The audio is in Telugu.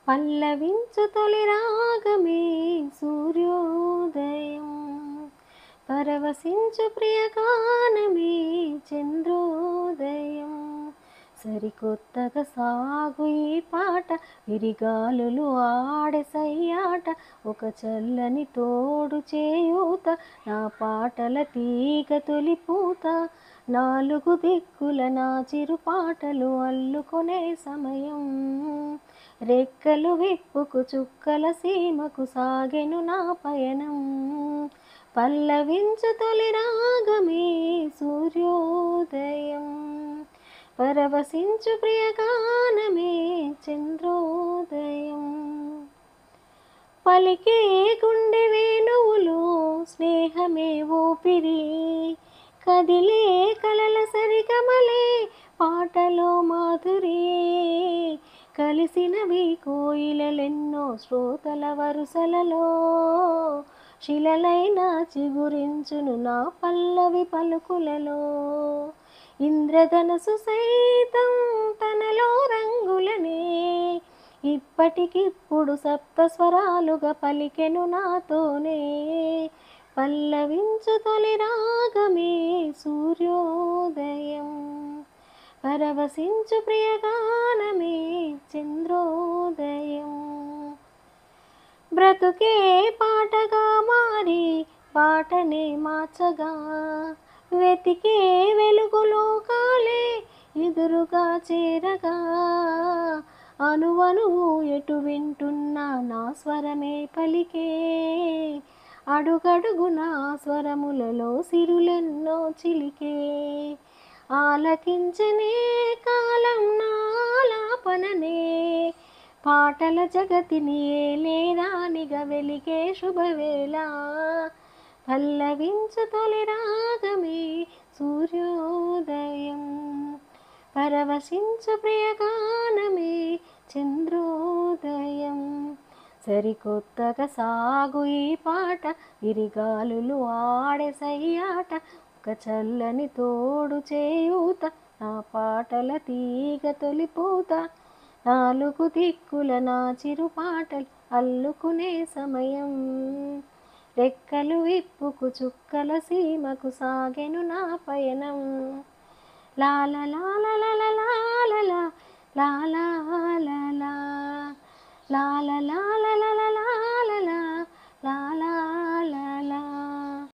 పల్లవించు తొలి రాగమే సూర్యోదయం, పరవశించు ప్రియగానమే చంద్రోదయం. సరికొత్తగా సాగు ఈ పాట, విరిగాలులు ఆడే సయ్యాట, ఒక చల్లని తోడు చేయూత, నా పాటల తీగ తొలిపూత. నాలుగు దిక్కుల నా చిరు పాటలు అల్లుకొనే సమయం, రెక్కలు విప్పుకు చుక్కల సీమకు సాగెను నా పయనం. పల్లవించు తొలి రాగమే సూర్యోదయం, పరవశించు ప్రియగానమే చంద్రోదయం. పలికే గుండె వేణువులో స్నేహమే ఊపిరి, కదిలే కలల సరిగమలే పాటలో మాధురి. కలిసినవి కోయిలెన్నో శ్రోతల వరుసలలో, శిలలైన చిగురించును నా పల్లవి పలుకులలో. ఇంద్రధనసు సైతం తనలో రంగులనే, ఇప్పటికిప్పుడు సప్త స్వరాలుగా పలికెను నాతోనే. పల్లవించు తొలి రాగమే సూర్యోదయం, పరవశించు ప్రియగానమే చంద్రోదయం. బ్రతుకే పాటగా మారి పాటనే మార్చగా, వెతికే వెలుగులోకాలే ఎదురుగా చేరగా, అనువనువు ఎటు వింటున్నా నా స్వరమే పలికే, అడుగడుగున స్వరములలో సిరులెన్నో చిలికే. ఆలకించనే కాలం నాలాపననే, పాటల జగతిని ఏలేరానిగా వెలిగే శుభవేళ. పల్లవించు తొలి రాగమే సూర్యోదయం, పరవశించు ప్రియగానమే చంద్రోదయం. సరికొత్తగా సాగు ఈ పాట, విరిగాలులు ఆడే సయ్యాట, ఒక చల్లని తోడు చేయూత, నా పాటల తీగ తొలిపూత. నాలుగు దిక్కుల నా చిరు పాటలు అల్లుకునే సమయం, రెక్కలు విప్పుకు చుక్కల సీమకు సాగెను నా పయనం. లాల లాల లాల లాల లాల లాల లాల లాల లాల లాల